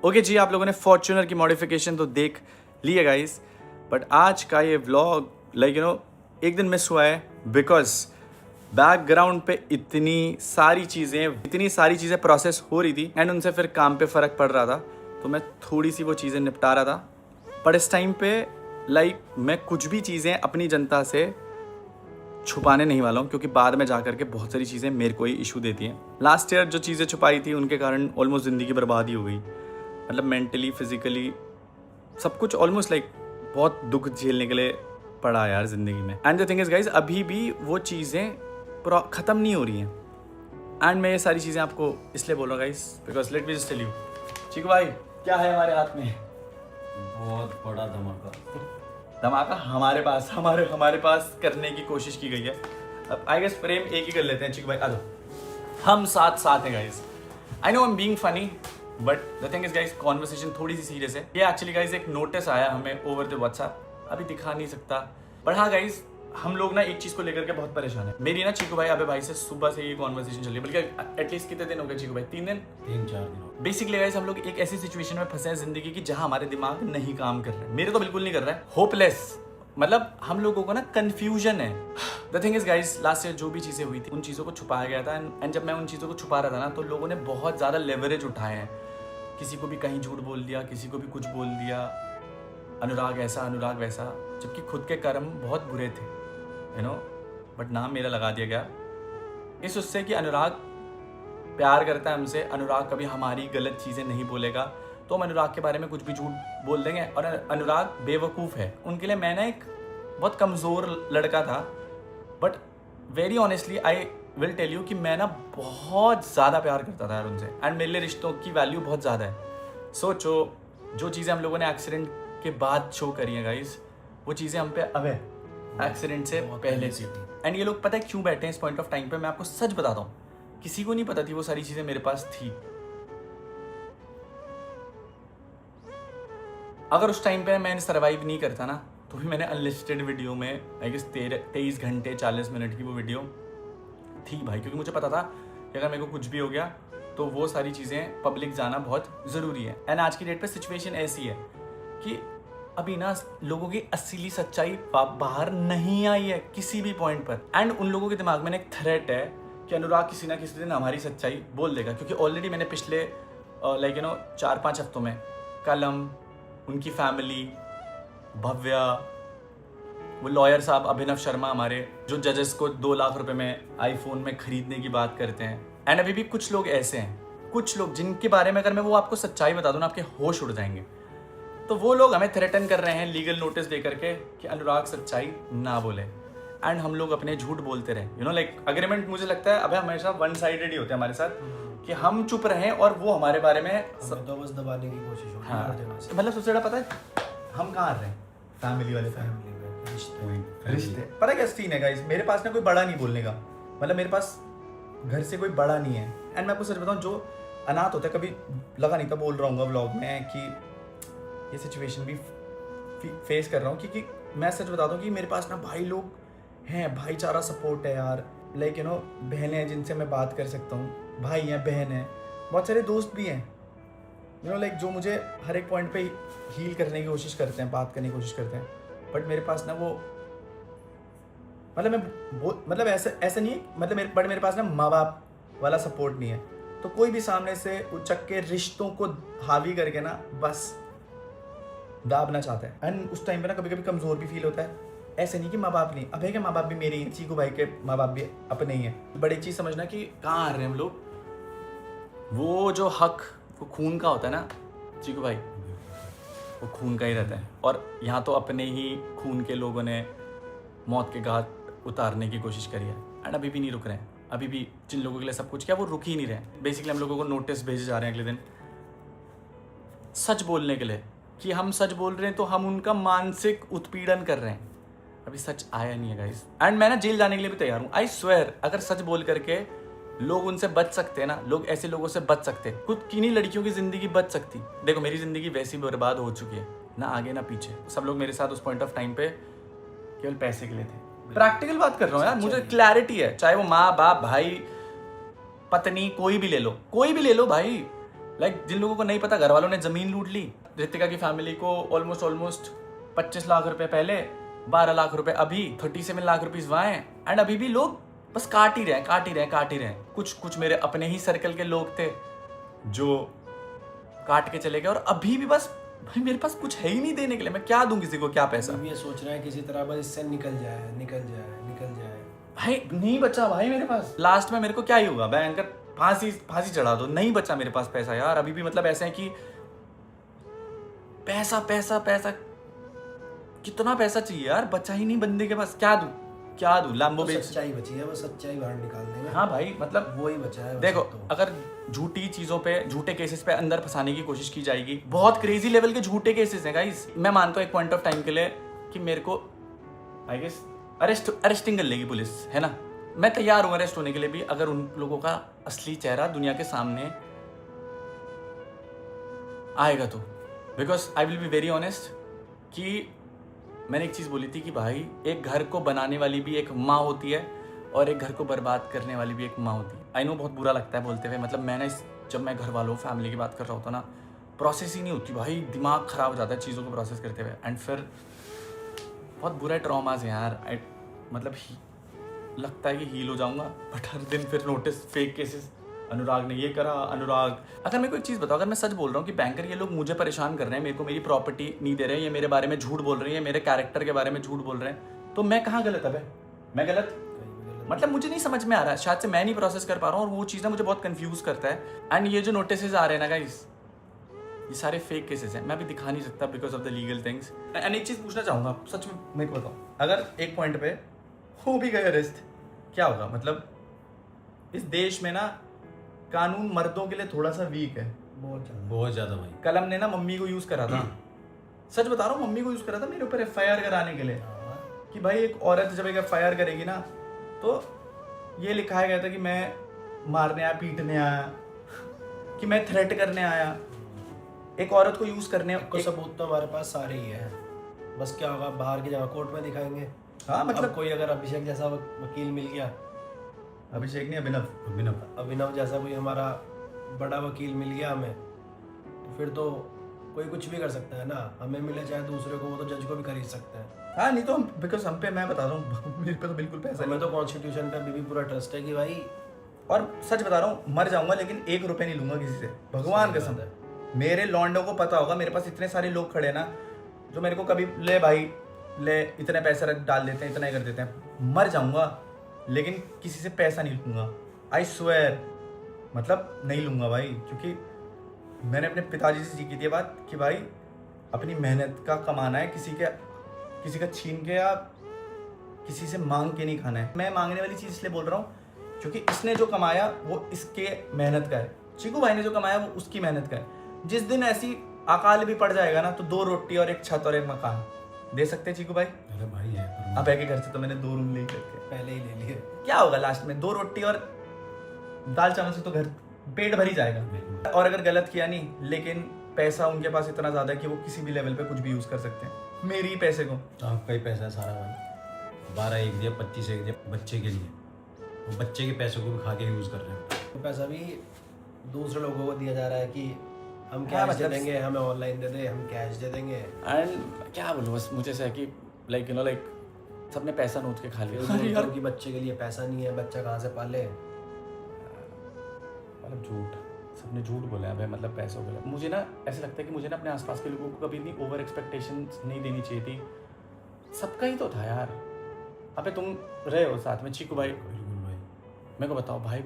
Okay जी, आप लोगों ने फॉर्च्यूनर की मॉडिफिकेशन तो देख ली है गाइस, बट आज का ये व्लॉग एक दिन मिस हुआ है बिकॉज बैकग्राउंड पे इतनी सारी चीज़ें प्रोसेस हो रही थी एंड उनसे फिर काम पे फ़र्क पड़ रहा था, तो मैं थोड़ी सी वो चीज़ें निपटा रहा था। पर इस टाइम पे मैं कुछ भी चीज़ें अपनी जनता से छुपाने नहीं वाला हूँ, क्योंकि बाद में जा करके बहुत सारी चीज़ें मेरे को ही इशू देती हैं। लास्ट ईयर जो चीज़ें छुपाई थी उनके कारण ऑलमोस्ट ज़िंदगी बर्बाद ही हो गई, मतलब मेंटली फिजिकली सब कुछ ऑलमोस्ट बहुत दुख झेलने के लिए पड़ा यार ज़िंदगी में। And the thing is guys, अभी भी वो चीज़ें ख़त्म नहीं हो रही हैं। एंड मैं ये सारी चीज़ें आपको इसलिए बोल रहा हूँ guys because let me just tell you. Chiku भाई, क्या है हमारे हाथ में? बहुत बड़ा धमाका हमारे पास करने की कोशिश की गई है। अब आई गेस फ्रेम एक ही कर लेते हैं। चीकू भाई आ जाओ, हम साथ हैं guys. I know I am being funny, but the thing is guys, conversation थोड़ी सी सीरियस है। ये एक्चुअली गाइज एक नोटिस आया हमें ओवर द व्हाट्सएप, अभी दिखा नहीं सकता, बट हाँ गाइज हम लोग ना एक चीज को लेकर के बहुत परेशान है। मेरी ना चीकू भाई अबे भाई से सुबह से ये कॉन्वर्सेशन चल रही है, बल्कि एटलीस्ट कितने दिन हो गए चीकू भाई? 3 4 दिन। बेसिकली गाइज हम लोग एक ऐसी सिचुएशन में फंसे हैं जिंदगी की जहां हमारे दिमाग नहीं काम कर रहे हैं। मेरे तो बिल्कुल नहीं कर रहा है, होपलेस, मतलब हम लोगों को ना कंफ्यूजन है। The thing is guys, last year जो भी चीजें हुई थी उन चीजों को छुपाया गया था एंड जब मैं उन चीजों को छुपा रहा था ना, तो लोगों ने बहुत ज्यादा लेवरेज उठाए हैं। किसी को भी कहीं झूठ बोल दिया, किसी को भी कुछ बोल दिया, अनुराग ऐसा अनुराग वैसा, जबकि खुद के कर्म बहुत बुरे थे, यू नो, बट नाम मेरा लगा दिया गया इस उससे कि अनुराग प्यार करता है हमसे, अनुराग कभी हमारी गलत चीज़ें नहीं बोलेगा, तो हम अनुराग के बारे में कुछ भी झूठ बोल देंगे। और अनुराग बेवकूफ़ है, उनके लिए मैं ना एक बहुत कमज़ोर लड़का था। But very honestly I will tell you कि मैं ना बहुत ज़्यादा प्यार करता था यार उनसे, एंड मेरे लिए रिश्तों की वैल्यू बहुत ज़्यादा है। सोचो, जो चीज़ें हम लोगों ने एक्सीडेंट के बाद शो करी हैं गाइस, वो चीज़ें हम पे अबे एक्सीडेंट से पहले थी। एंड ये लोग पता है क्यों बैठे हैं इस पॉइंट ऑफ टाइम पे? मैं आपको सच बताता हूँ, किसी को नहीं पता थी वो सारी चीज़ें मेरे पास थी। अगर उस टाइम पे मैंने सर्वाइव नहीं करता ना, तो भी मैंने अनलिस्टेड वीडियो में आई गेस 23 घंटे 40 मिनट की वो वीडियो थी भाई, क्योंकि मुझे पता था कि अगर मेरे को कुछ भी हो गया तो वो सारी चीज़ें पब्लिक जाना बहुत ज़रूरी है। एंड आज की डेट पे सिचुएशन ऐसी है कि अभी ना लोगों की असली सच्चाई बाहर नहीं आई है किसी भी पॉइंट पर। एंड उन लोगों के दिमाग में एक थ्रेट है कि अनुराग किसी ना किसी दिन हमारी सच्चाई बोल देगा, क्योंकि ऑलरेडी मैंने पिछले 4-5 हफ्तों में कलम, उनकी फैमिली, भव्या, वो लॉयर साहब अभिनव शर्मा हमारे, जो जजेस को 2 लाख रुपए में आईफोन में खरीदने की बात करते हैं, एंड अभी भी कुछ लोग ऐसे हैं, कुछ लोग जिनके बारे में अगर मैं वो आपको सच्चाई बता दूं ना, आपके होश उड़ जाएंगे। तो वो लोग हमें थ्रेटन कर रहे हैं लीगल नोटिस दे करके कि अनुराग सच्चाई ना बोले, एंड हम लोग अपने झूठ बोलते रहे। यू नो अग्रीमेंट मुझे लगता है अबे हमेशा वन साइडेड ही होते हैं हमारे साथ, कि हम चुप रहें और वो हमारे बारे में तो बस दबाने की कोशिश हो। हाँ, मतलब सबसे बड़ा पता है हम कहाँ रहे हैं? फैमिली वाले रिश्ते। पता है क्या सीन है गाइस, मेरे पास ना कोई बड़ा नहीं बोलने का, मतलब मेरे पास घर से कोई बड़ा नहीं है। एंड मैं आपको सच बताऊं, जो अनाथ होता है, कभी लगा नहीं था बोल रहा हूँ व्लॉग में कि ये सिचुएशन भी फेस कर रहा हूँ, क्योंकि मैं सच बताता हूँ कि मेरे पास ना भाई लोग हैं, भाईचारा सपोर्ट है यार, बहनें हैं जिनसे मैं बात कर सकता हूँ, भाई हैं, बहन है, बहुत सारे दोस्त भी हैं, जो मुझे हर एक पॉइंट पे हील करने की कोशिश करते हैं, बात करने की कोशिश करते हैं। बट मेरे पास ना वो ऐसा नहीं है, मेरे पास ना माँ बाप वाला सपोर्ट नहीं है। तो कोई भी सामने से उचक के रिश्तों को हावी करके ना बस दाबना चाहता है। एंड उस टाइम पे ना कभी कभी कमज़ोर भी फील होता है। ऐसे नहीं कि माँ बाप नहीं, अब है कि माँ बाप भी मेरे ही हैं, चीकू भाई के माँ बाप भी अपने ही हैं। बड़ी चीज़ समझना कि कहाँ आ रहे हैं हम लोग। वो जो हक वो खून का होता है ना चीकू भाई, वो खून का ही रहता है। और यहाँ तो अपने ही खून के लोगों ने मौत के घाट उतारने की कोशिश करी है, एंड अभी भी नहीं रुक रहे हैं। अभी भी जिन लोगों के लिए सब कुछ किया वो रुक ही नहीं रहे हैं। बेसिकली हम लोगों को नोटिस भेजे जा रहे हैं अगले दिन सच बोलने के लिए, कि हम सच बोल रहे हैं तो हम उनका मानसिक उत्पीड़न कर रहे हैं। अभी सच आया नहीं है गाइस, एंड मैं ना जेल जाने के लिए भी तैयार हूँ। आई स्वेयर, अगर सच बोल करके लोग उनसे बच सकते हैं ना, लोग ऐसे लोगों से बच सकते हैं, खुद किन्हीं लड़कियों की जिंदगी बच सकती। देखो मेरी जिंदगी वैसी बर्बाद हो चुकी है, ना आगे ना पीछे। सब लोग मेरे साथ उस पॉइंट ऑफ टाइम पे केवल पैसे के लिए थे। प्रैक्टिकल बात कर रहा हूँ यार, मुझे क्लैरिटी है, चाहे वो माँ बाप, भाई, पत्नी, कोई भी ले लो भाई, लाइक जिन लोगों को नहीं पता, घर वालों ने जमीन लूट ली। रितिका की फैमिली को ऑलमोस्ट 25 लाख रुपए पहले, 12 लाख रुपए अभी, 37 लाख रुपीज वहाँ हैं। एंड अभी भी लोग बस काट ही रहे हैं। कुछ मेरे अपने ही सर्कल के लोग थे जो काट के चले गए, और अभी भी बस भाई मेरे पास कुछ है ही नहीं देने के लिए। मैं क्या दूं किसी को, क्या पैसा। अभी ये सोच रहा है किसी तरह बस इससे निकल जाए। भाई नहीं बचा भाई मेरे पास। लास्ट में मेरे को क्या ही होगा, बैंकर फांसी चढ़ा दो, नहीं बचा मेरे पास पैसा यार। अभी भी मतलब ऐसे है कि पैसा कितना पैसा चाहिए यार, बचा ही नहीं बंदे के पास। क्या दूं लैम्बो बेच। सच्चाई बची है, बस सच्चाई बाहर निकाल देंगे। हाँ भाई मतलब वो ही बचा है। देखो अगर झूठी चीजों पे, झूठे केसेस पे अंदर फंसाने की कोशिश की जाएगी, बहुत क्रेजी लेवल के झूठे केसेस हैं गाइस। मैं मानता हूँ एक पॉइंट ऑफ टाइम के लिए कि मेरे को आई गेस अरेस्टिंग कर लेगी पुलिस, है ना। मैं तैयार हूँ अरेस्ट होने के लिए भी, अगर उन लोगों का असली चेहरा दुनिया के सामने आएगा तो। Because I will be very honest कि मैंने एक चीज़ बोली थी कि भाई एक घर को बनाने वाली भी एक माँ होती है और एक घर को बर्बाद करने वाली भी एक माँ होती है। आई नो बहुत बुरा लगता है बोलते हुए, मतलब मैं ना जब मैं घर वालों फैमिली की बात कर रहा होता ना, प्रोसेस ही नहीं होती भाई, दिमाग ख़राब हो जाता है चीज़ों को प्रोसेस करते हुए। एंड फिर बहुत बुरा ट्रॉमाज है यार। मतलब लगता है कि हील हो जाऊंगा, बट हर दिन फिर नोटिस, फेक केसेस, अनुराग ने ये करा, अनुराग। अगर मेरे को एक चीज़ बताओ, अगर मैं सच बोल रहा हूँ कि बैंकर ये लोग मुझे परेशान कर रहे हैं, मेरे को मेरी प्रॉपर्टी नहीं दे रहे हैं, ये मेरे बारे में झूठ बोल रही है, मेरे कैरेक्टर के बारे में झूठ बोल रहे हैं, तो मैं कहाँ गलत है? मैं गलत मतलब मुझे नहीं समझ में आ रहा है, शायद से मैं नहीं प्रोसेस कर पा रहा हूँ, और वो चीज़ ना मुझे बहुत कंफ्यूज करता है। एंड ये जो नोटिस आ रहे हैं ना गाइस, ये सारे फेक केसेस हैं, मैं अभी दिखा नहीं सकता because of the legal things. And एक चीज़ पूछना चाहूँगा, सच में मेरे को बताओ, अगर एक पॉइंट पे हो भी गए अरेस्ट, क्या होगा? मतलब इस देश में ना कानून मर्दों के लिए थोड़ा सा वीक है, बहुत ज़्यादा भाई। कलम ने ना मम्मी को यूज़ करा था, सच बता रहा हूँ, मम्मी को यूज़ करा था मेरे ऊपर FIR कराने के लिए, कि भाई एक औरत जब एक FIR करेगी ना, तो ये लिखाया गया था कि मैं मारने आया, पीटने आया, कि मैं थ्रेट करने आया, एक औरत को यूज़ करने को सबूत तो हमारे पास सारे ही हैं, बस क्या होगा बाहर की जगह कोर्ट में दिखाएंगे। हाँ मतलब कोई अगर अभिषेक जैसा वकील मिल गया, अभिषेक नहीं, अभिनव जैसा कोई हमारा बड़ा वकील मिल गया हमें, तो फिर तो कोई कुछ भी कर सकता है ना, हमें मिले चाहे दूसरे को, वो तो जज को भी खरीद सकते हैं। हाँ नहीं तो हम, बिकॉज हम पे, मैं बता रहा हूँ मेरे पे तो बिल्कुल पैसा हमें तो कॉन्स्टिट्यूशन पे अभी भी पूरा ट्रस्ट है कि भाई, और सच बता रहा हूँ मर जाऊंगा लेकिन 1 रुपए नहीं लूंगा किसी से, भगवान कसम है। मेरे लॉन्डो को पता होगा, मेरे पास इतने सारे लोग खड़े ना जो मेरे को कभी ले भाई ले इतने पैसे डाल देते हैं, इतना ही कर देते हैं, मर जाऊंगा लेकिन किसी से पैसा नहीं लूंगा, आई स्वेयर। मतलब नहीं लूंगा भाई, क्योंकि मैंने अपने पिताजी से सीखी थी बात कि भाई अपनी मेहनत का कमाना है, किसी का छीन के या किसी से मांग के नहीं खाना है। मैं मांगने वाली चीज़ इसलिए बोल रहा हूँ क्योंकि इसने जो कमाया वो इसके मेहनत का है, चीकू भाई ने जो कमाया वो उसकी मेहनत का है। जिस दिन ऐसी अकाल भी पड़ जाएगा ना, तो 2 रोटी और 1 छत और 1 मकान दे सकते हैं चीकू भाई। अरे भाई है, अब के घर से तो मैंने 2 रूम ले करके पहले ही ले लिए, क्या होगा लास्ट में? 2 रोटी और दाल चावल से तो घर पेट भर ही जाएगा। और अगर गलत किया नहीं, लेकिन पैसा उनके पास इतना ज्यादा है कि वो किसी भी लेवल पे कुछ भी यूज कर सकते हैं मेरी पैसे को। आपका ही पैसा है सारा भाई, 12 एक दिया, 25 एक दिया बच्चे के लिए, वो बच्चे के पैसों को भी खा के यूज कर रहे हैं। तो पैसा भी दूसरे लोगों को दिया जा रहा है कि हम कैश दे देंगे, हमें ऑनलाइन दे दे, हम कैश दे देंगे। एंड क्या बोलूँ, बस मुझे से है कि लाइक सबने पैसा नोच के खा लिया। यार कि बच्चे के लिए पैसा नहीं है, बच्चा कहाँ से पाले? मतलब झूठ, सबने झूठ बोला है, मतलब पैसों के लिए। मुझे ना ऐसा लगता है कि मुझे ना अपने आसपास के लोगों को कभी इतनी ओवर एक्सपेक्टेशंस नहीं देनी चाहिए थी। सबका ही तो था यार। अबे तुम रहे हो साथ में चीकू भाई, बिल्कुल भाई। मेरे को बताओ भाई,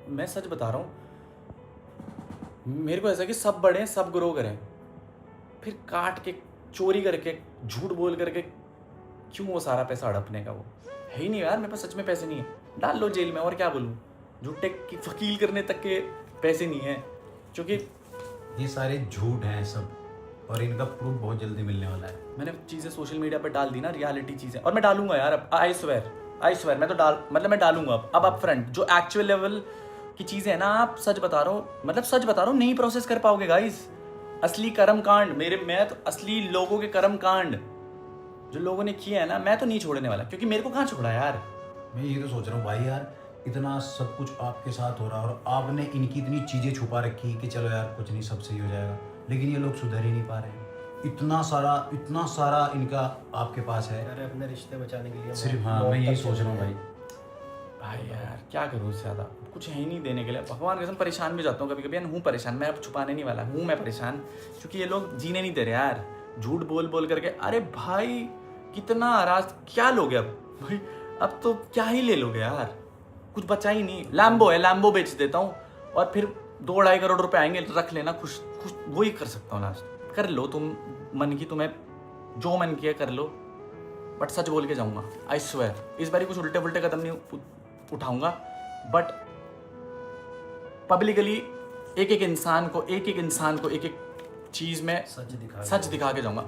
मैं सच बता रहा हूँ, मेरे को ऐसा कि सब बढ़े, सब ग्रो करें, फिर काट के, चोरी करके, झूठ बोल करके क्यों वो सारा पैसा हड़पने का? वो है ही नहीं यार, मेरे पास सच में पैसे नहीं है, डाल लो जेल में, और क्या बोलूँ। झूठे वकील करने तक के पैसे नहीं है, क्योंकि ये सारे झूठ हैं सब, और इनका प्रूफ बहुत जल्दी मिलने वाला है। मैंने चीज़ें सोशल मीडिया पर डाल दी ना, रियलिटी चीज़ें, और मैं डालूंगा यार अब, आई स्वेयर मैं तो मैं डालूंगा अब फ्रंट जो एक्चुअल लेवल की चीज़ें है ना। आप सच बता रहा हूँ, नहीं प्रोसेस कर पाओगे गाइस। असली कर्म कांड मैं तो असली लोगों के कर्म कांड जो लोगों ने किए हैं ना, मैं तो नहीं छोड़ने वाला, क्योंकि मेरे को कहाँ छोड़ा यार। मैं ये तो सोच रहा हूँ भाई यार, इतना सब कुछ आपके साथ हो रहा है और आपने इनकी इतनी चीज़ें छुपा रखी कि चलो यार कुछ नहीं, सब सही हो जाएगा, लेकिन ये लोग सुधर ही नहीं पा रहे हैं। इतना सारा इनका आपके पास है। अरे अपने रिश्ते बचाने के लिए सिर्फ हाँ, मैं यही सोच रहा हूँ भाई। भाई यार क्या करूँ उससे ज़्यादा कुछ है ही नहीं देने के लिए। भगवान कसम परेशान भी जाता हूँ कभी कभी यार, हूँ परेशान मैं, अब छुपाने नहीं वाला हूँ मैं परेशान, क्योंकि ये लोग जीने नहीं दे रहे यार, झूठ बोल बोल करके। अरे भाई कितना आराज क्या लोगे अब भाई, अब तो क्या ही ले लोगे यार, कुछ बचा ही नहीं। लैम्बो है, लैम्बो बेच देता हूँ और फिर 2-2.5 करोड़ रुपए आएंगे, रख लेना, खुश खुश वही कर सकता हूँ लास्ट। कर लो तुम मन की, तुम्हें जो मन किया कर लो, बट सच बोल के जाऊंगा, आई स्वेयर। इस बार कुछ उल्टे पुल्टे कदम नहीं उठाऊंगा, बट पब्लिकली एक एक इंसान को एक एक चीज में सच दिखा के जाऊंगा।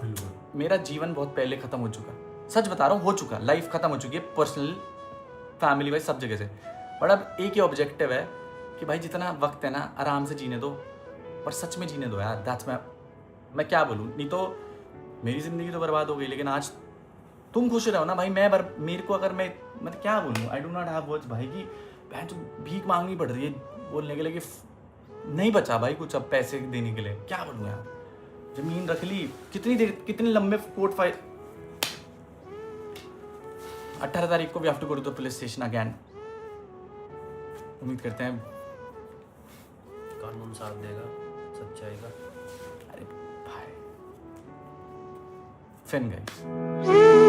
मेरा जीवन बहुत पहले खत्म हो चुका, सच बता रहा हूँ, हो चुका, लाइफ खत्म हो चुकी है, पर्सनल फैमिली वाइज सब जगह से। बट अब एक ही ऑब्जेक्टिव है कि भाई जितना वक्त है ना आराम से जीने दो, और सच में जीने दो यार। दैट्स मैं क्या बोलूँ, नहीं तो मेरी ज़िंदगी तो बर्बाद हो गई, लेकिन आज तुम खुश रहो ना भाई। मेरे को अगर मैं मतलब क्या बोलूँ, I do not have words भाई, की बहन तो भीख मांगनी पड़ रही है बोलने के लिए कि नहीं बचा भाई कुछ अब पैसे देने के लिए। क्या बोलूँ यार, जमीन रख ली, कितनी देर, कितने लंबे कोर्ट फाइल। 18 तारीख को we have to go to the police station again. उम्मीद करते हैं कानून साथ देगा, सच्चाई का। अरे भाई फिन गाइस।